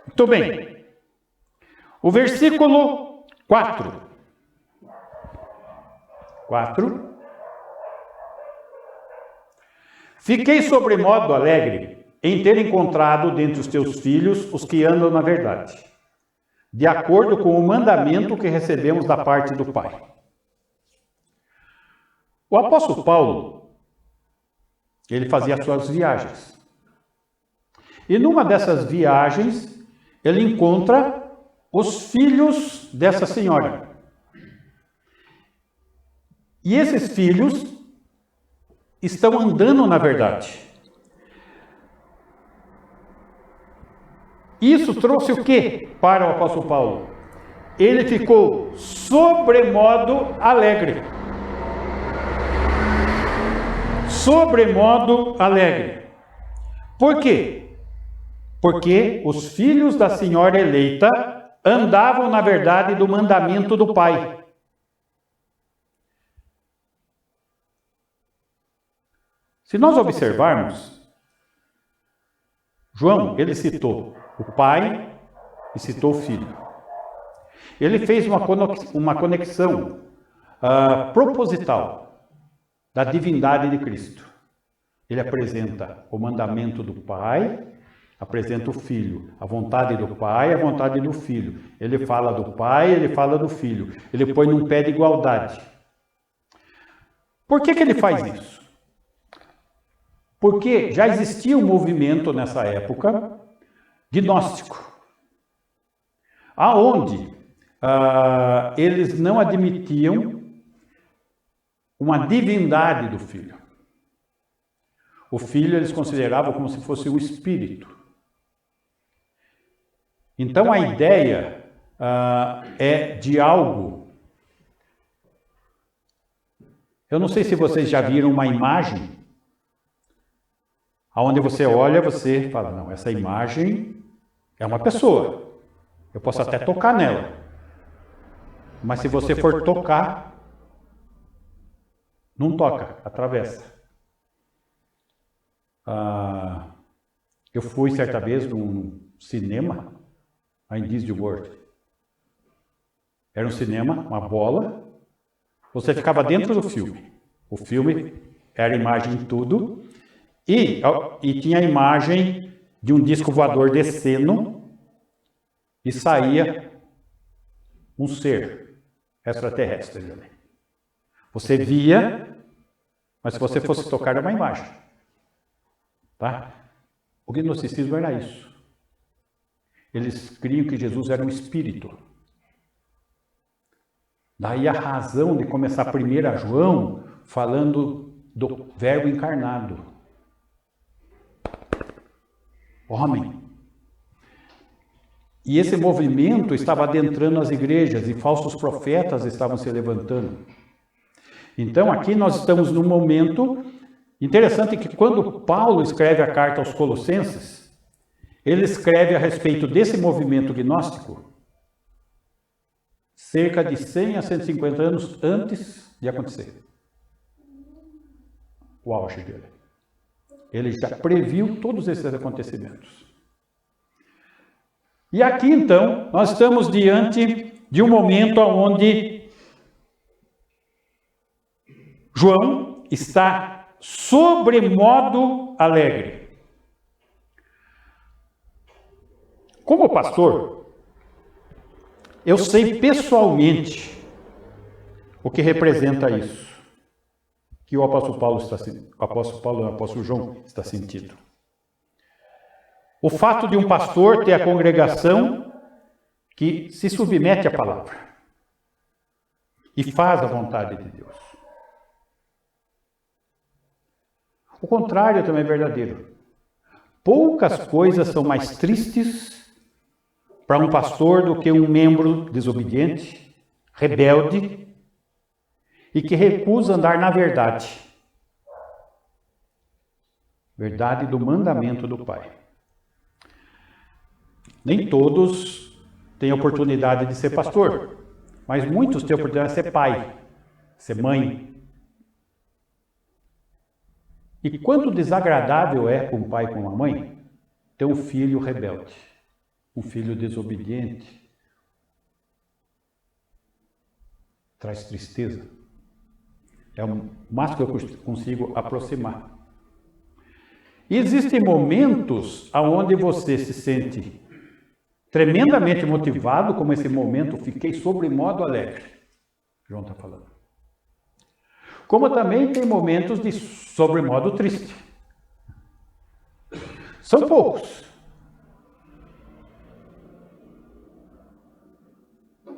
Muito bem. O versículo 4. 4. Fiquei sobremodo alegre em ter encontrado dentre os teus filhos os que andam na verdade, de acordo com o mandamento que recebemos da parte do Pai. O apóstolo Paulo, ele fazia as suas viagens. E numa dessas viagens, ele encontra os filhos dessa senhora. E esses filhos estão andando na verdade. Isso trouxe o que para o apóstolo Paulo? Ele ficou sobremodo alegre. Sobremodo alegre. Por quê? Porque os filhos da senhora eleita andavam na verdade do mandamento do Pai. Se nós observarmos, João, ele citou o Pai e citou o Filho. Ele fez uma conexão proposital da divindade de Cristo. Ele apresenta o mandamento do Pai, apresenta o Filho, a vontade do Pai, a vontade do Filho. Ele fala do Pai, ele fala do Filho. Ele põe num pé de igualdade. Por que ele faz isso? Porque já existia um movimento nessa época gnóstico, aonde eles não admitiam uma divindade do Filho. O Filho eles consideravam como se fosse um espírito. Então a ideia é de algo. Eu não sei se vocês já viram uma imagem onde você olha, você fala, não, essa imagem é uma pessoa. Eu posso até tocar nela. Mas se você for tocar, não toca, atravessa. Eu fui certa vez num cinema, em Disney World. Era um cinema, uma bola. Você ficava dentro do filme. O filme era imagem em tudo. E tinha a imagem de um disco voador descendo e saía um ser extraterrestre. Você via, mas se você fosse tocar era uma imagem. Tá? O gnosticismo era isso. Eles criam que Jesus era um espírito. Daí a razão de começar primeiro a João falando do verbo encarnado. Homem. E esse movimento estava adentrando as igrejas e falsos profetas estavam se levantando. Então aqui nós estamos num momento interessante que quando Paulo escreve a carta aos Colossenses, ele escreve a respeito desse movimento gnóstico cerca de 100 a 150 anos antes de acontecer. O auge dele. Ele já previu todos esses acontecimentos. E aqui, então, nós estamos diante de um momento onde João está sobremodo alegre. Como pastor, eu sei pessoalmente o que representa isso. Que o apóstolo Paulo o apóstolo João está sentindo. O fato de um pastor ter a congregação que se submete à palavra e faz a vontade de Deus. O contrário também é verdadeiro. Poucas coisas são mais tristes para um pastor do que um membro desobediente, rebelde, e que recusa andar na verdade. Verdade do mandamento do Pai. Nem todos têm a oportunidade de ser pastor, mas muitos têm a oportunidade de ser pai, ser mãe. E quanto desagradável é para um pai e para uma mãe ter um filho rebelde, um filho desobediente traz tristeza. É o máximo que eu consigo aproximar. E existem momentos onde você se sente tremendamente motivado, como esse momento, fiquei sobremodo alegre. João está falando. Como também tem momentos de sobremodo triste. São poucos.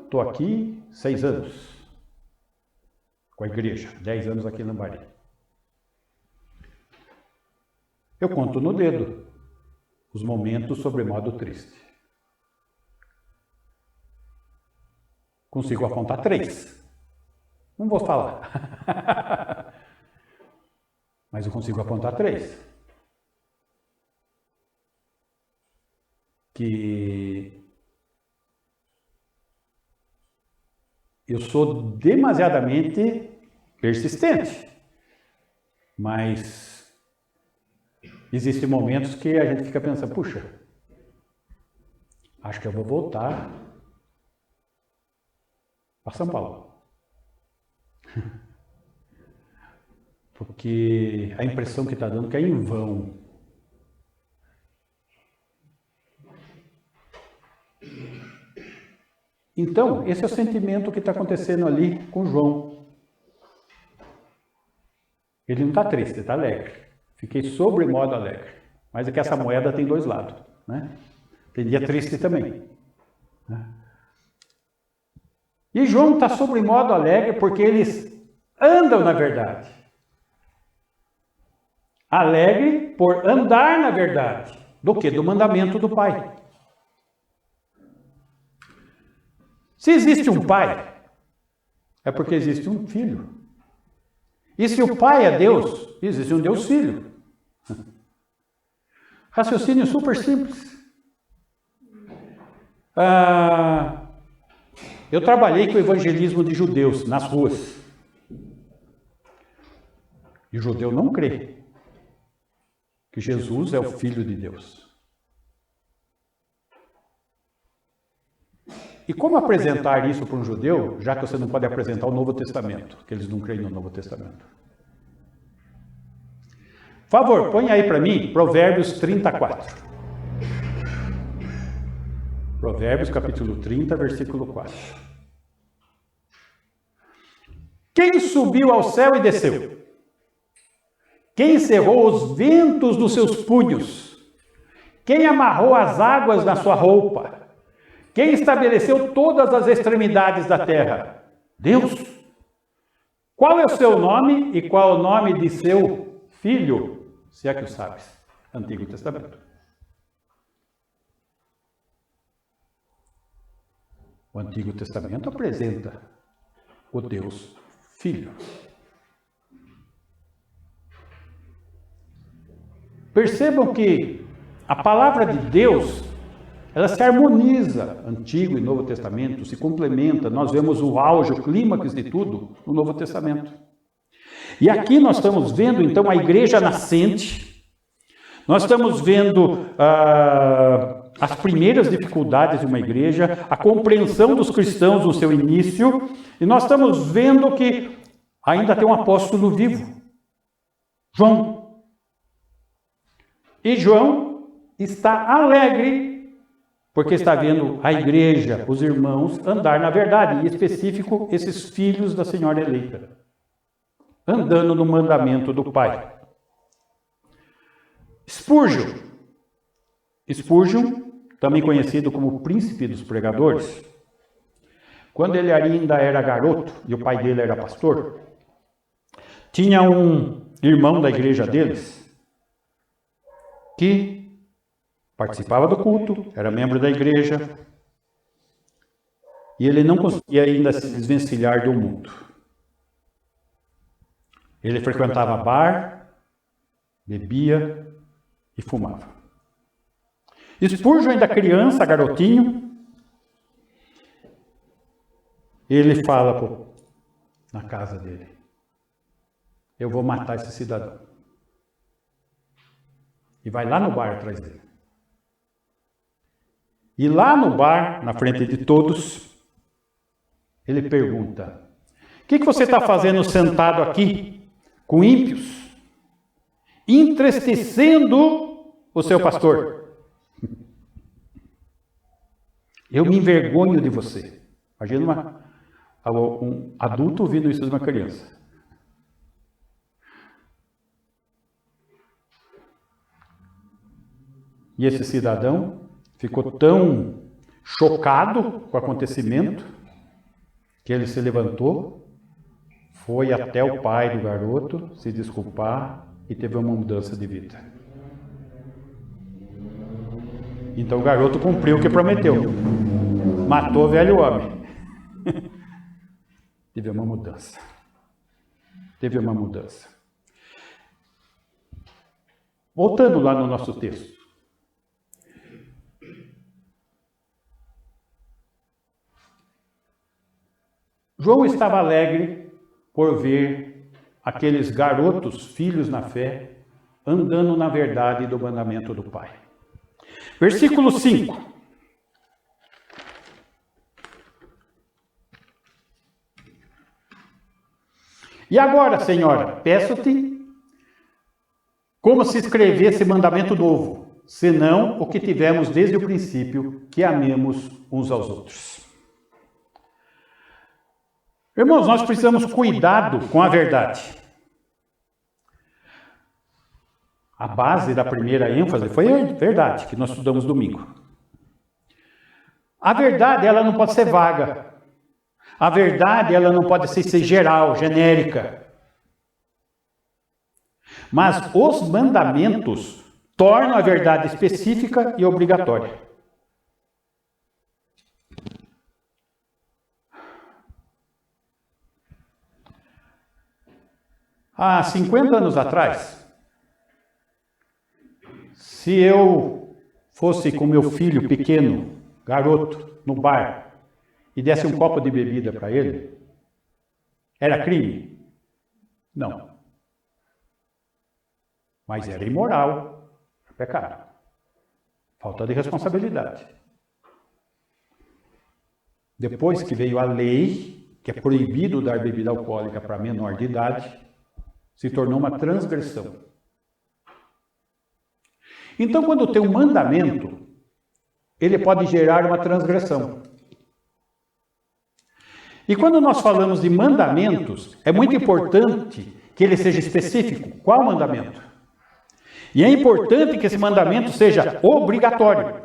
Estou aqui 6 anos com a igreja, 10 anos aqui em Lambari. Eu conto no dedo os momentos sobremodo triste. Consigo apontar 3. Não vou falar. Mas eu consigo apontar 3. Que eu sou demasiadamente persistente, mas existem momentos que a gente fica pensando, puxa, acho que eu vou voltar para São Paulo. Porque a impressão que está dando é que é em vão. Então, esse é o sentimento que está acontecendo ali com João. Ele não está triste, ele está alegre. Fiquei sobremodo alegre. Mas é que essa moeda tem 2 lados, né? Tem dia triste também. Né? E João está sobremodo alegre porque eles andam na verdade. Alegre por andar na verdade. Do quê? Do mandamento do Pai. Se existe um pai, é porque existe um filho. E se o pai é Deus, existe um Deus Filho. Raciocínio super simples. Eu trabalhei com o evangelismo de judeus nas ruas. E o judeu não crê que Jesus é o Filho de Deus. E como apresentar isso para um judeu, já que você não pode apresentar o Novo Testamento, que eles não creem no Novo Testamento? Por favor, põe aí para mim Provérbios 34. Provérbios capítulo 30, versículo 4. Quem subiu ao céu e desceu? Quem cerrou os ventos dos seus punhos? Quem amarrou as águas na sua roupa? Quem estabeleceu todas as extremidades da terra? Deus. Qual é o seu nome e qual é o nome de seu filho? Se é que o sabes. Antigo Testamento. O Antigo Testamento apresenta o Deus Filho. Percebam que a palavra de Deus, ela se harmoniza, Antigo e Novo Testamento, se complementa. Nós vemos o auge, o clímax de tudo no Novo Testamento. E aqui nós estamos vendo, então, a igreja nascente. Nós estamos vendo as primeiras dificuldades de uma igreja, a compreensão dos cristãos no seu início, e nós estamos vendo que ainda tem um apóstolo vivo, João. E João está alegre, porque está vendo a igreja, os irmãos, andar na verdade, em específico, esses filhos da Senhora eleita, andando no mandamento do Pai. Spurgeon, também conhecido como o príncipe dos pregadores, quando ele ainda era garoto, e o pai dele era pastor, tinha um irmão da igreja deles, que participava do culto, era membro da igreja, e ele não conseguia ainda se desvencilhar do mundo. Ele frequentava bar, bebia e fumava. Spurgeon, ainda criança, garotinho, ele fala na casa dele: eu vou matar esse cidadão. E vai lá no bar atrás dele. E lá no bar, na frente de todos, ele pergunta: o que você está fazendo sentado aqui com ímpios, entristecendo o seu pastor? Eu me envergonho de você. Imagina um adulto ouvindo isso de uma criança. E esse cidadão ficou tão chocado com o acontecimento que ele se levantou, foi até o pai do garoto se desculpar e teve uma mudança de vida. Então o garoto cumpriu o que prometeu. Matou o velho homem. Teve uma mudança. Teve uma mudança. Voltando lá no nosso texto. João estava alegre por ver aqueles garotos, filhos na fé, andando na verdade do mandamento do Pai. Versículo 5. E agora, Senhora, peço-te como se escrevesse mandamento novo, senão o que tivemos desde o princípio, que amemos uns aos outros. Irmãos, nós precisamos cuidado com a verdade. A base da primeira ênfase foi a verdade, que nós estudamos domingo. A verdade, ela não pode ser vaga. A verdade, ela não pode ser geral, genérica. Mas os mandamentos tornam a verdade específica e obrigatória. Há 50 anos atrás, se eu fosse com meu filho pequeno, garoto, no bar, e desse um copo de bebida para ele, era crime? Não. Mas era imoral, pecado. Falta de responsabilidade. Depois que veio a lei, que é proibido dar bebida alcoólica para menor de idade, se tornou uma transgressão. Então, quando tem um mandamento, ele pode gerar uma transgressão. E quando nós falamos de mandamentos, é muito importante que ele seja específico. Qual mandamento? E é importante que esse mandamento seja obrigatório.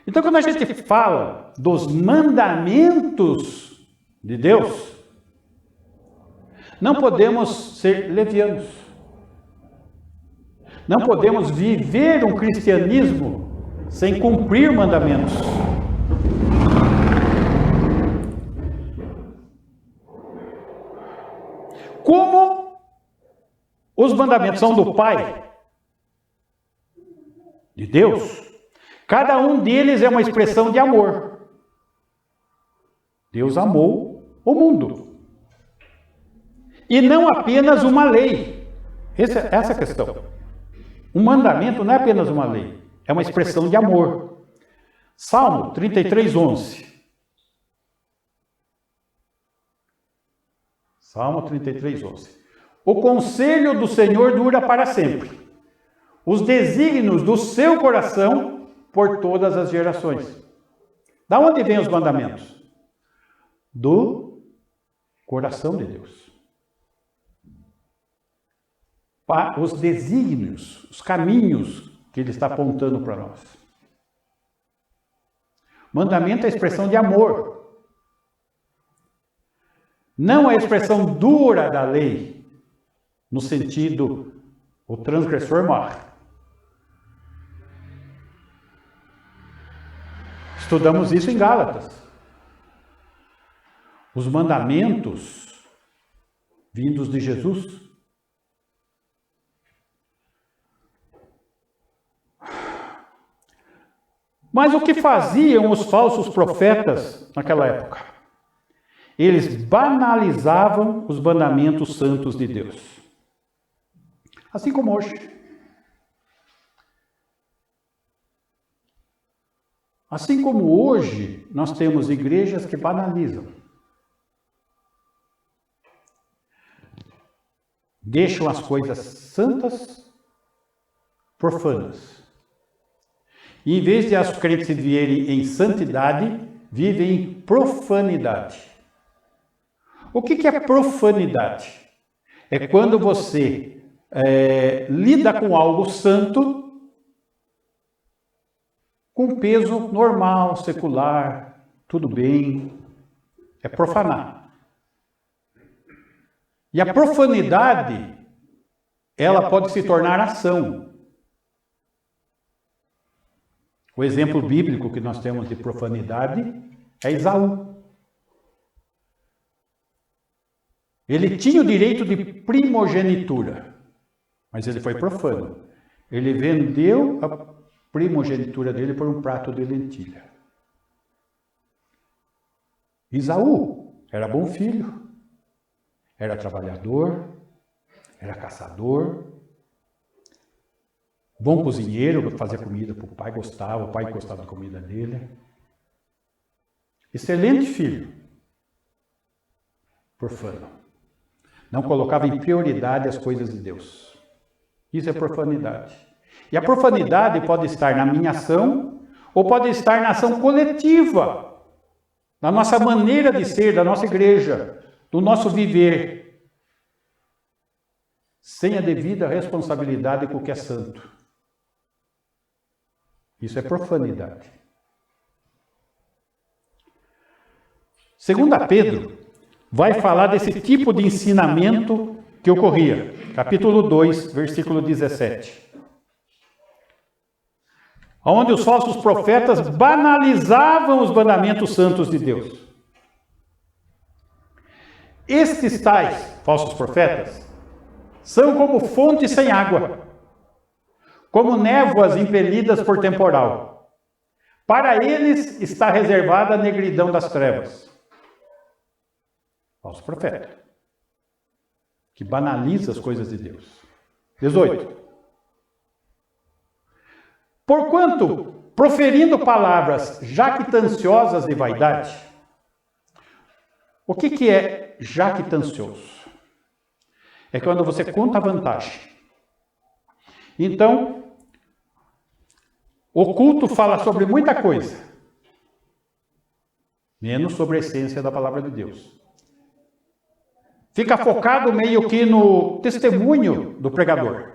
Então, quando a gente fala dos mandamentos de Deus, não podemos ser levianos. Não podemos viver um cristianismo sem cumprir mandamentos. Como os mandamentos são do Pai, de Deus, cada um deles é uma expressão de amor. Deus amou o mundo. E não apenas uma lei. Essa é a questão. Um mandamento não é apenas uma lei, é uma expressão de amor. Salmo 33:11. Salmo 33:11. O conselho do Senhor dura para sempre, os desígnios do seu coração por todas as gerações. Da onde vêm os mandamentos? Do coração de Deus. Os desígnios, os caminhos que ele está apontando para nós. Mandamento é a expressão de amor. Não é a expressão dura da lei, no sentido, o transgressor morre. Estudamos isso em Gálatas. Os mandamentos vindos de Jesus. Mas o que faziam os falsos profetas naquela época? Eles banalizavam os mandamentos santos de Deus. Assim como hoje. Assim como hoje nós temos igrejas que banalizam, deixam as coisas santas profanas. E em vez de as crentes viverem em santidade, vivem em profanidade. O que é profanidade? É quando você lida com algo santo com peso normal, secular, tudo bem. É profanar. E a profanidade, ela pode se tornar ação. O exemplo bíblico que nós temos de profanidade é Esaú. Ele tinha o direito de primogenitura, mas ele foi profano. Ele vendeu a primogenitura dele por um prato de lentilha. Esaú era bom filho, era trabalhador, era caçador, bom cozinheiro, fazia comida para o pai, o pai gostava da comida dele. Excelente filho, profano. Não colocava em prioridade as coisas de Deus. Isso é profanidade. E a profanidade pode estar na minha ação ou pode estar na ação coletiva, na nossa maneira de ser, da nossa igreja, do nosso viver, sem a devida responsabilidade com o que é santo. Isso é profanidade. 2 Pedro vai falar desse tipo de ensinamento que ocorria. Capítulo 2, versículo 17. Onde os falsos profetas banalizavam os mandamentos santos de Deus. Estes tais falsos profetas são como fontes sem água, como névoas impelidas por temporal. Para eles está reservada a negridão das trevas. Falso profeta, que banaliza as coisas de Deus. 18. Porquanto, proferindo palavras jactanciosas de vaidade. O que é jactancioso? É quando você conta vantagem. Então, o culto fala sobre muita coisa, menos sobre a essência da palavra de Deus. Fica focado meio que no testemunho do pregador,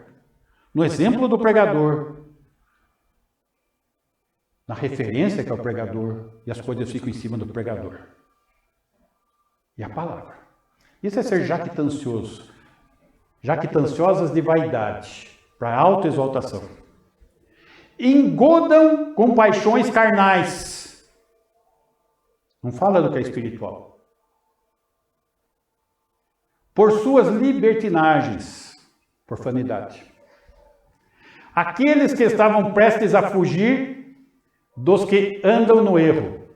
no exemplo do pregador, na referência que é o pregador, e as coisas ficam em cima do pregador. E a palavra. Isso é ser jactancioso. Jactanciosas de vaidade, para autoexaltação. Engodam com paixões carnais. Não fala do que é espiritual. Por suas libertinagens, profanidade. Aqueles que estavam prestes a fugir dos que andam no erro.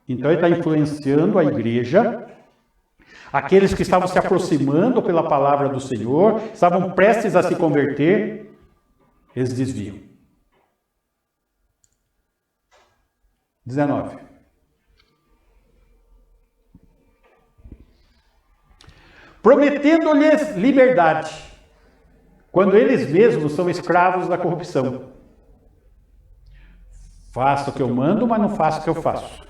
Então ele está influenciando a igreja. Aqueles que estavam se aproximando pela palavra do Senhor, estavam prestes a se converter, eles desviam. 19. Prometendo-lhes liberdade, quando eles mesmos são escravos da corrupção. Faço o que eu mando, mas não faço o que eu faço.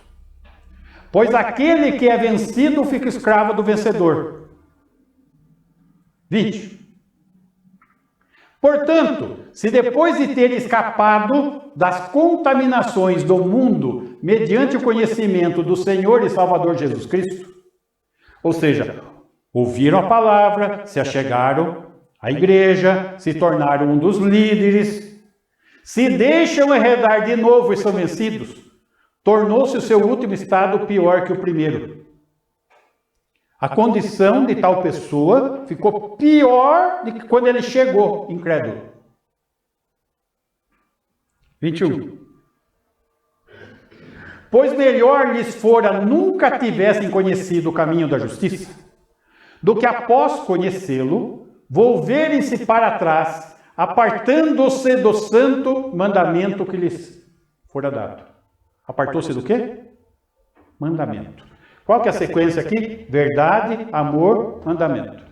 Pois aquele que é vencido fica escravo do vencedor. 20. Portanto, se depois de ter escapado das contaminações do mundo mediante o conhecimento do Senhor e Salvador Jesus Cristo, ou seja, ouviram a palavra, se achegaram à igreja, se tornaram um dos líderes, se deixam enredar de novo e são vencidos, tornou-se o seu último estado pior que o primeiro. A condição de tal pessoa ficou pior do que quando ele chegou, incrédulo. 21. Pois melhor lhes fora nunca tivessem conhecido o caminho da justiça, do que após conhecê-lo, volverem-se para trás, apartando-se do santo mandamento que lhes fora dado. Apartou-se do quê? Mandamento. Qual que é a sequência aqui? Verdade, amor, mandamento.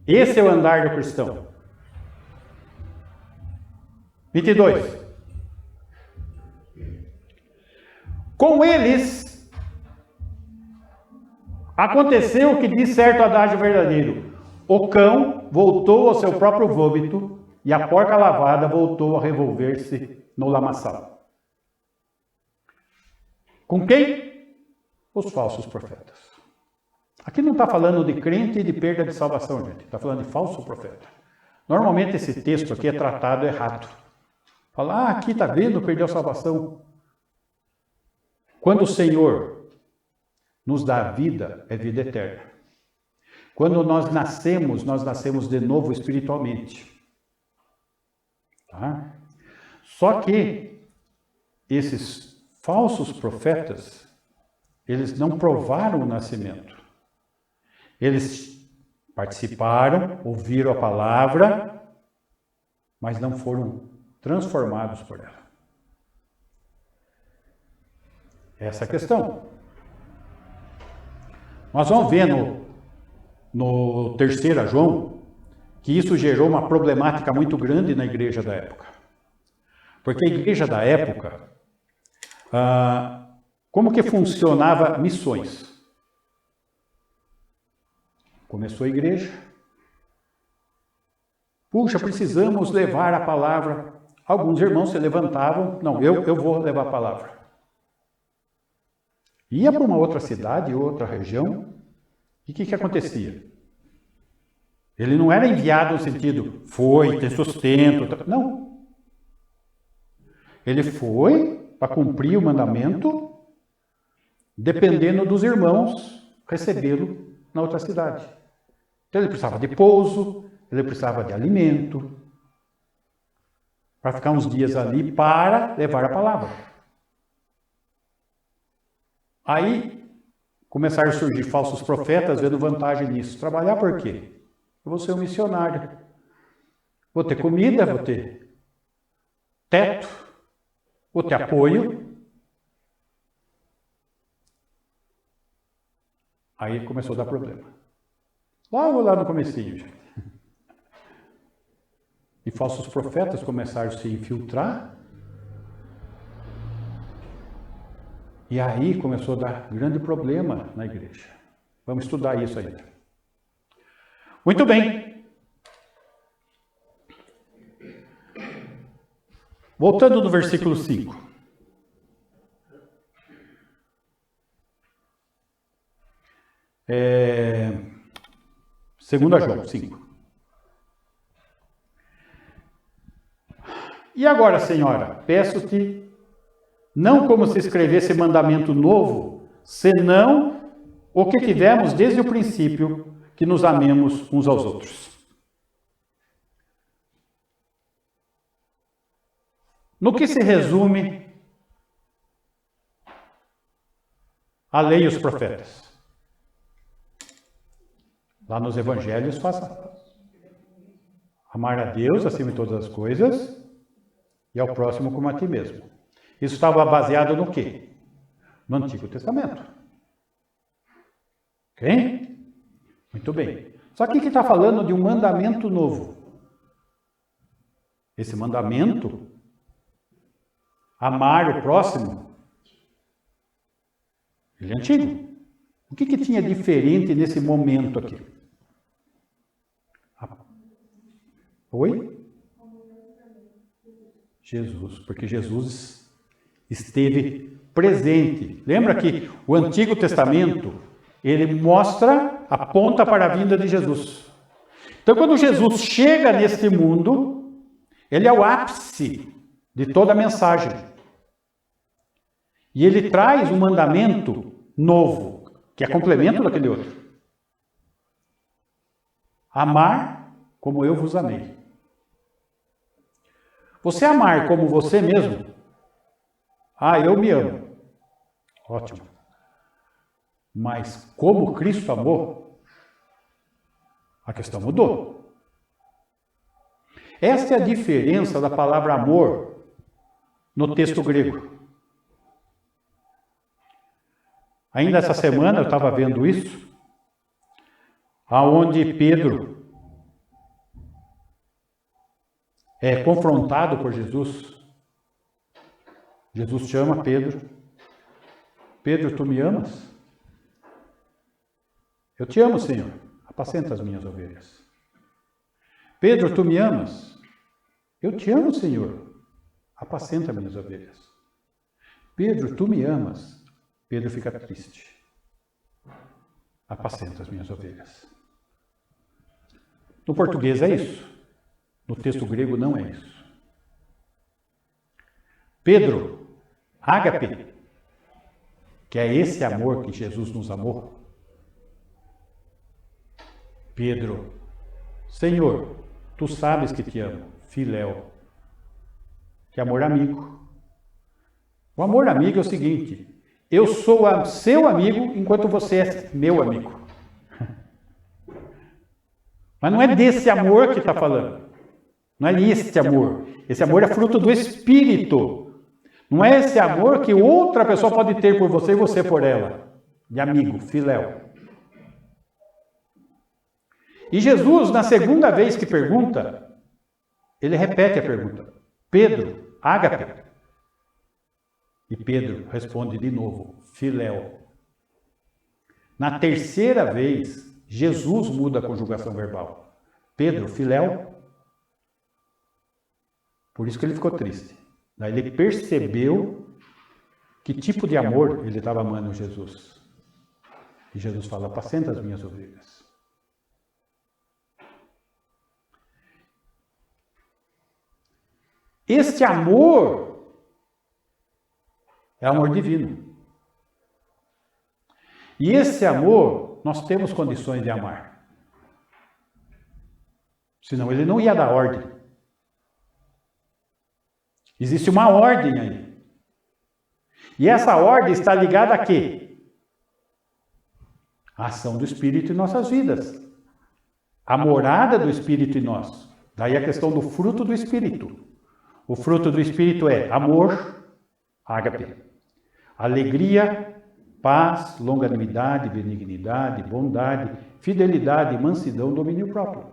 Esse é o andar do cristão. 22. Com eles aconteceu o que diz certo adágio verdadeiro. O cão voltou ao seu próprio vômito e a porca lavada voltou a revolver-se no lamaçal. Com quem? Os falsos profetas. Aqui não está falando de crente e de perda de salvação, gente. Está falando de falso profeta. Normalmente esse texto aqui é tratado errado. Fala, aqui está vendo, perdeu a salvação. Quando o Senhor nos dá a vida, é vida eterna. Quando nós nascemos de novo espiritualmente. Tá? Só que esses falsos profetas, eles não provaram o nascimento. Eles participaram, ouviram a palavra, mas não foram transformados por ela. Essa é a questão. Nós vamos ver no 3 João que isso gerou uma problemática muito grande na igreja da época. Porque a igreja da época, como que funcionava missões? Começou a igreja. Puxa, precisamos levar a palavra. Alguns irmãos se levantavam. Não, eu vou levar a palavra. Ia para uma outra cidade, outra região. E o que acontecia? Ele não era enviado no sentido, foi, tem sustento. Não. Ele foi para cumprir o mandamento, dependendo dos irmãos recebê-lo na outra cidade. Então ele precisava de pouso, ele precisava de alimento, para ficar uns dias ali para levar a palavra. Aí começaram a surgir falsos profetas vendo vantagem nisso. Trabalhar por quê? Eu vou ser um missionário. Vou ter comida, vou ter teto, vou ter apoio. Aí começou a dar problema. Logo lá no comecinho, gente. E falsos profetas começaram a se infiltrar. E aí começou a dar grande problema na igreja. Vamos estudar isso ainda. Muito bem. Voltando no versículo 5. Segunda João 5. E agora, Senhora, peço-te, não como se escrevesse mandamento novo, senão o que tivemos desde o princípio, que nos amemos uns aos outros. No que se resume a lei e os profetas? Lá nos evangelhos, faça amar a Deus acima de todas as coisas e ao próximo como a ti mesmo. Isso estava baseado no quê? No Antigo Testamento. Ok? Muito bem. Só que aqui está falando de um mandamento novo. Esse mandamento, amar o próximo, ele é antigo. O que tinha diferente nesse momento aqui? Oi? Jesus, porque Jesus esteve presente. Lembra que o Antigo Testamento, ele mostra, aponta para a vinda de Jesus. Então, quando Jesus chega neste mundo, ele é o ápice de toda a mensagem. E ele traz um mandamento novo, que é complemento daquele outro. Amar como eu vos amei. Você amar como você mesmo? Eu me amo. Ótimo. Mas como Cristo amou, a questão mudou. Esta é a diferença da palavra amor no texto grego. Ainda essa semana eu estava vendo isso, aonde Pedro é confrontado por Jesus. Jesus chama Pedro. Pedro, tu me amas? Eu te amo, Senhor. Apacenta as minhas ovelhas. Pedro, tu me amas? Eu te amo, Senhor. Apacenta as minhas ovelhas. Pedro, tu me amas? Pedro fica triste. Apacenta as minhas ovelhas. No português é isso. No texto grego não é isso. Pedro, ágape, que é esse amor que Jesus nos amou. Pedro, Senhor, tu sabes que te amo. Filéu, que é amor amigo. O amor amigo é o seguinte: eu sou seu amigo enquanto você é meu amigo. Mas não é desse amor que está falando. Não é este amor. Esse amor é fruto do Espírito. Não é esse amor que outra pessoa pode ter por você e você por ela. De amigo, filéu. E Jesus, na segunda vez que pergunta, ele repete a pergunta. Pedro, ágape. E Pedro responde de novo, filéu. Na terceira vez, Jesus muda a conjugação verbal. Pedro, filéu. Por isso que ele ficou triste. Daí ele percebeu que tipo de amor ele estava amando Jesus. E Jesus fala, apacenta as minhas ovelhas. Este amor é amor divino. E esse amor nós temos condições de amar. Senão ele não ia dar ordem. Existe uma ordem aí. E essa ordem está ligada a quê? A ação do Espírito em nossas vidas. A morada do Espírito em nós. Daí a questão do fruto do Espírito. O fruto do Espírito é amor, ágape, alegria, paz, longanimidade, benignidade, bondade, fidelidade, mansidão, domínio próprio.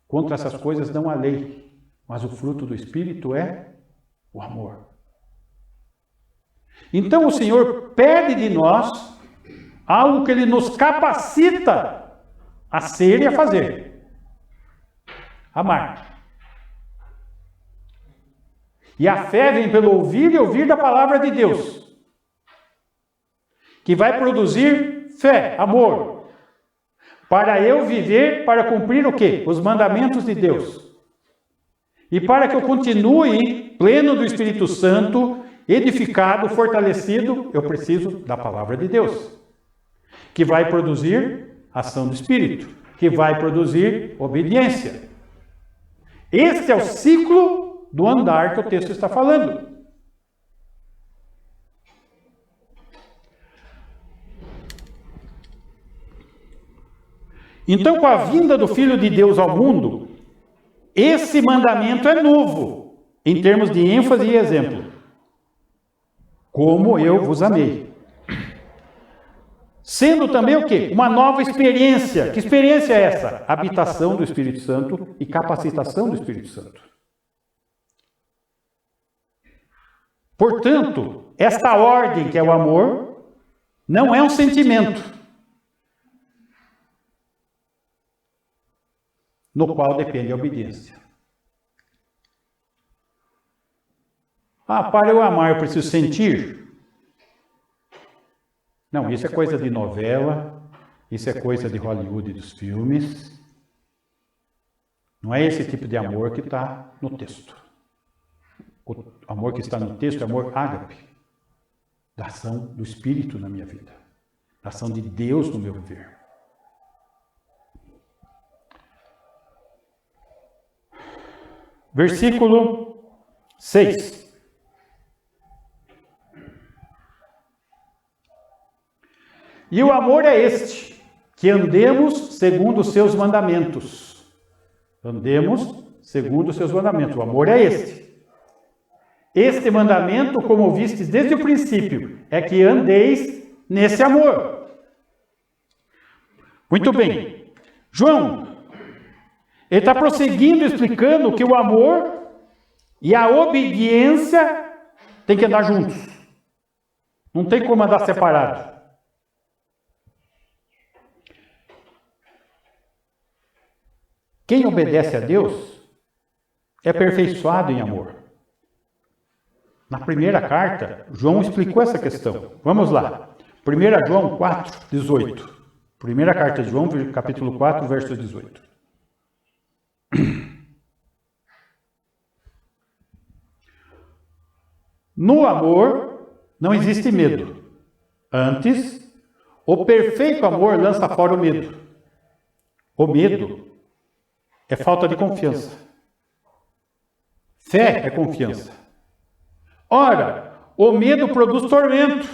Contra essas coisas não há lei, mas o fruto do Espírito é o amor. Então o Senhor pede de nós algo que Ele nos capacita a ser e a fazer. Amar. E a fé vem pelo ouvir e ouvir da palavra de Deus, que vai produzir fé, amor, para eu viver, para cumprir o quê? Os mandamentos de Deus. E para que eu continue pleno do Espírito Santo, edificado, fortalecido, eu preciso da palavra de Deus, que vai produzir ação do Espírito, que vai produzir obediência. Este é o ciclo do andar que o texto está falando. Então, com a vinda do Filho de Deus ao mundo, esse mandamento é novo, em termos de ênfase e exemplo. Como eu vos amei. Sendo também o quê? Uma nova experiência. Que experiência é essa? Habitação do Espírito Santo e capacitação do Espírito Santo. Portanto, esta ordem que é o amor, não é um sentimento, no qual depende a obediência. Para eu amar eu preciso sentir? Não, isso é coisa de novela, isso é coisa de Hollywood e dos filmes. Não é esse tipo de amor que está no texto. O amor que está no texto é amor ágape, da ação do Espírito na minha vida, da ação de Deus no meu viver. Versículo 6. E o amor é este, que andemos segundo os seus mandamentos. Andemos segundo os seus mandamentos. O amor é este. Este mandamento, como vistes desde o princípio, é que andeis nesse amor. Muito bem. João, ele está prosseguindo, explicando que o amor e a obediência têm que andar juntos. Não tem como andar separado. Quem obedece a Deus é aperfeiçoado em amor. Na primeira carta, João explicou essa questão. Vamos lá. 1 João 4, 18. Primeira carta de João, capítulo 4, verso 18. No amor não existe medo. Antes, o perfeito amor lança fora o medo. O medo é falta de confiança. Fé é confiança. Ora, o medo produz tormento.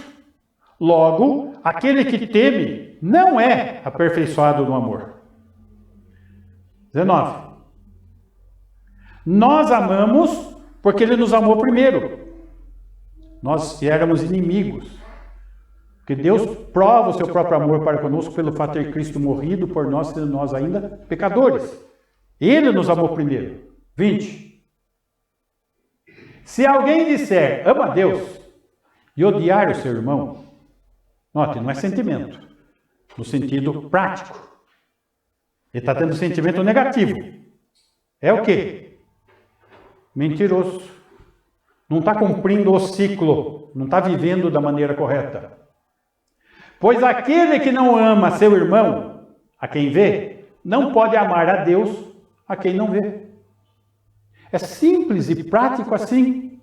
Logo, aquele que teme não é aperfeiçoado no amor. 19. Nós amamos porque ele nos amou primeiro. Nós éramos inimigos. Porque Deus prova o seu próprio amor para conosco pelo fato de ter Cristo morrido por nós, sendo nós ainda pecadores. Ele nos amou primeiro. 20. Se alguém disser, ama a Deus, e odiar o seu irmão, note, não é sentimento, no sentido prático. Ele está tendo sentimento negativo. É o quê? Mentiroso. Não está cumprindo o ciclo, não está vivendo da maneira correta. Pois aquele que não ama seu irmão, a quem vê, não pode amar a Deus a quem não vê. É simples e prático assim.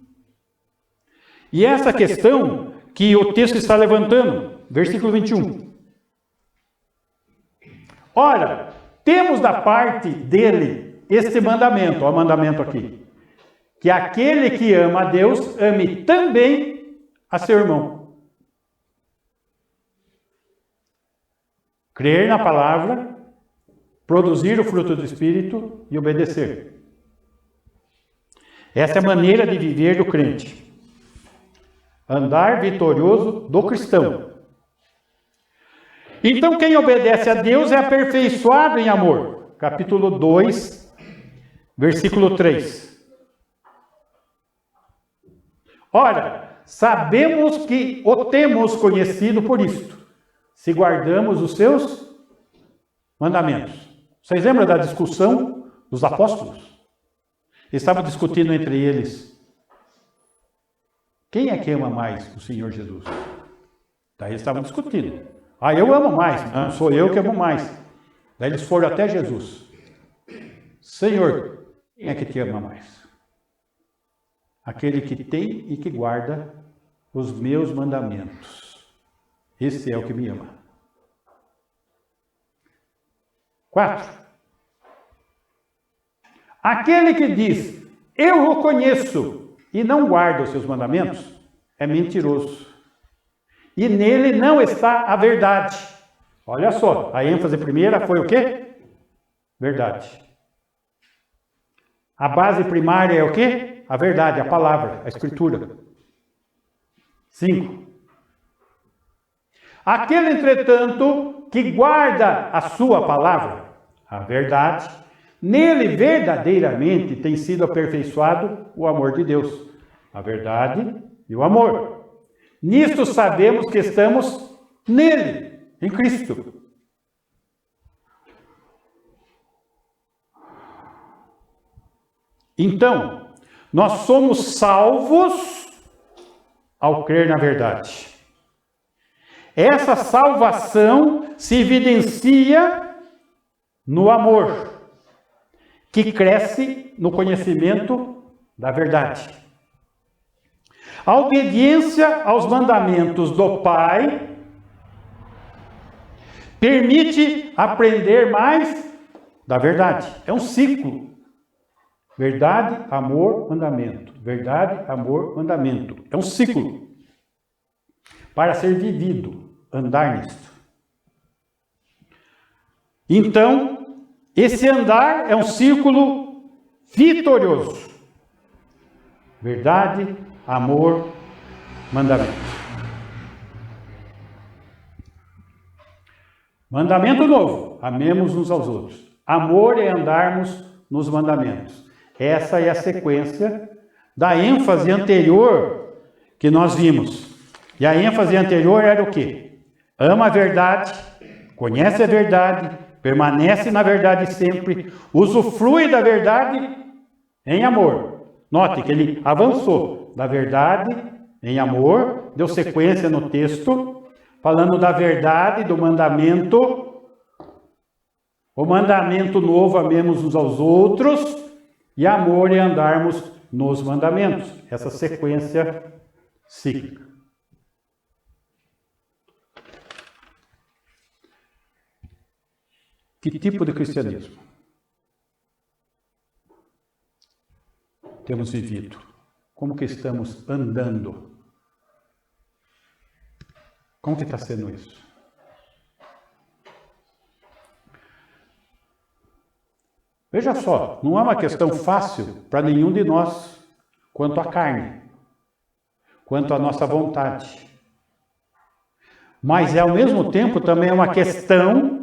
E essa questão que o texto está levantando, versículo 21. Ora, temos da parte dele este mandamento, ó, mandamento aqui, que aquele que ama a Deus, ame também a seu irmão. Crer na palavra, produzir o fruto do Espírito e obedecer. Essa é a maneira de viver do crente. Andar vitorioso do cristão. Então, quem obedece a Deus é aperfeiçoado em amor. Capítulo 2, versículo 3. Ora, sabemos que o temos conhecido por isto, se guardamos os seus mandamentos. Vocês lembram da discussão dos apóstolos? Eles estavam discutindo entre eles. Quem é que ama mais o Senhor Jesus? Daí eles estavam discutindo. Ah, eu amo mais. Não, sou eu que amo mais. Daí eles foram até Jesus. Senhor, quem é que te ama mais? Aquele que tem e que guarda os meus mandamentos. Esse é o que me ama. 4. Aquele que diz, eu o conheço, e não guarda os seus mandamentos, é mentiroso. E nele não está a verdade. Olha só, a ênfase primeira foi o quê? Verdade. A base primária é o quê? A verdade, a palavra, a escritura. 5. Aquele, entretanto, que guarda a sua palavra, a verdade, nele verdadeiramente tem sido aperfeiçoado o amor de Deus, a verdade e o amor. Nisto sabemos que estamos nele, em Cristo. Então, nós somos salvos ao crer na verdade. Essa salvação se evidencia no amor, que cresce no conhecimento da verdade. A obediência aos mandamentos do Pai permite aprender mais da verdade. É um ciclo. Verdade, amor, mandamento. Verdade, amor, mandamento. É um ciclo. Para ser vivido, andar nisto. Então, esse andar é um círculo vitorioso. Verdade, amor, mandamento. Mandamento novo, amemos uns aos outros. Amor é andarmos nos mandamentos. Essa é a sequência da ênfase anterior que nós vimos. E a ênfase anterior era o quê? Ama a verdade, conhece a verdade, permanece na verdade sempre, usufrui da verdade em amor. Note que ele avançou da verdade em amor, deu sequência no texto, falando da verdade, do mandamento. O mandamento novo, amemos uns aos outros, e amor é andarmos nos mandamentos. Essa sequência cíclica. Que tipo de cristianismo temos vivido? Como que estamos andando? Como que está sendo isso? Veja só, não é uma questão fácil para nenhum de nós quanto à carne, quanto à nossa vontade. Mas ao mesmo tempo também é uma questão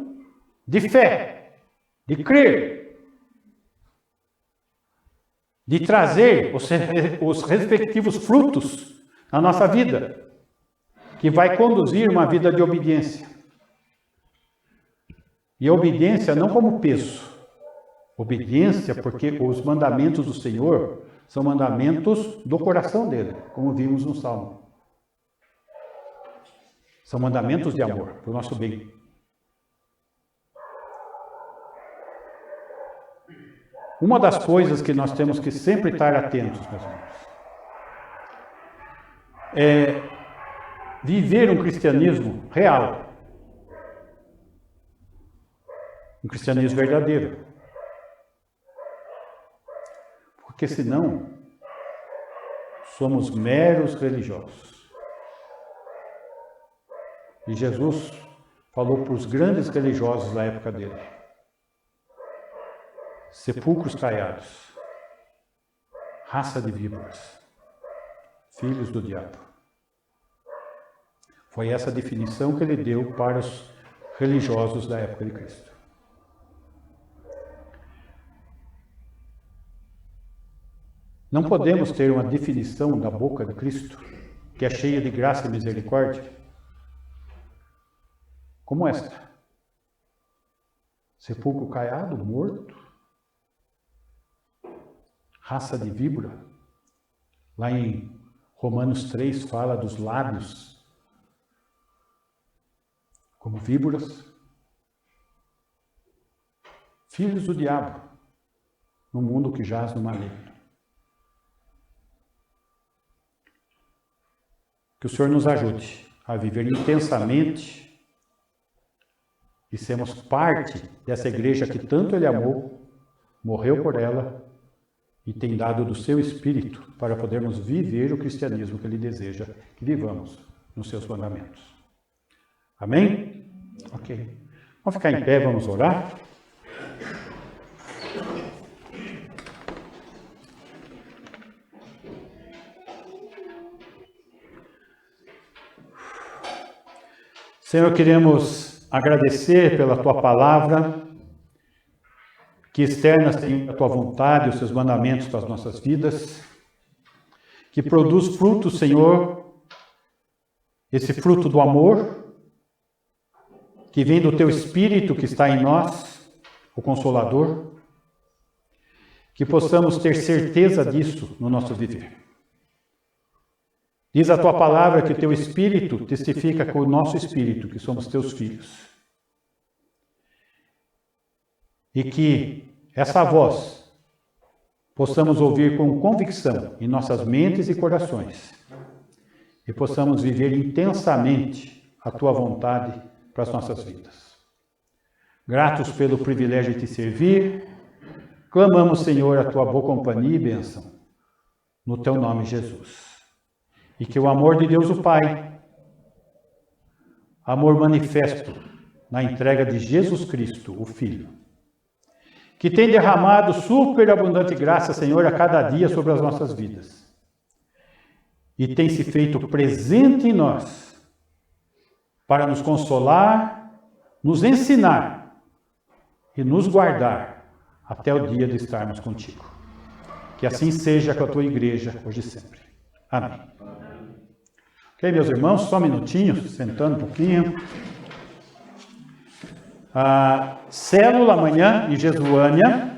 de fé, de crer, de trazer os respectivos frutos na nossa vida, que vai conduzir uma vida de obediência. E obediência não como peso, obediência porque os mandamentos do Senhor são mandamentos do coração dele, como vimos no Salmo. São mandamentos de amor, para o nosso bem. Uma das coisas que nós temos que sempre estar atentos, meus irmãos, é viver um cristianismo real. Um cristianismo verdadeiro. Porque senão, somos meros religiosos. E Jesus falou para os grandes religiosos da época dele: sepulcros caiados, raça de víboras, filhos do diabo. Foi essa a definição que ele deu para os religiosos da época de Cristo. Não podemos ter uma definição da boca de Cristo, que é cheia de graça e misericórdia, como esta: sepulcro caiado, morto, raça de víbora. Lá em Romanos 3 fala dos lábios como víboras, filhos do diabo, no mundo que jaz no maligno. Que o Senhor nos ajude a viver intensamente e sermos parte dessa igreja que tanto Ele amou, morreu por ela e tem dado do seu Espírito para podermos viver o cristianismo que Ele deseja que vivamos nos seus mandamentos. Amém? Ok. Vamos ficar em pé, vamos orar? Senhor, queremos agradecer pela Tua palavra, que externa, Senhor, a Tua vontade, os Seus mandamentos para as nossas vidas, que produz frutos, Senhor, esse fruto do amor, que vem do Teu Espírito que está em nós, o Consolador, que possamos ter certeza disso no nosso viver. Diz a Tua palavra que o Teu Espírito testifica com o nosso Espírito, que somos Teus filhos. E que essa voz possamos ouvir com convicção em nossas mentes e corações. E possamos viver intensamente a Tua vontade para as nossas vidas. Gratos pelo privilégio de Te servir, clamamos, Senhor, a Tua boa companhia e bênção, no Teu nome, Jesus. E que o amor de Deus o Pai, amor manifesto na entrega de Jesus Cristo, o Filho, que tem derramado superabundante graça, Senhor, a cada dia sobre as nossas vidas. e tem se feito presente em nós para nos consolar, nos ensinar e nos guardar até o dia de estarmos contigo. Que assim seja com a tua igreja hoje e sempre. Amém. Ok, meus irmãos, só um minutinho, sentando um pouquinho. Célula amanhã em Jesuânia.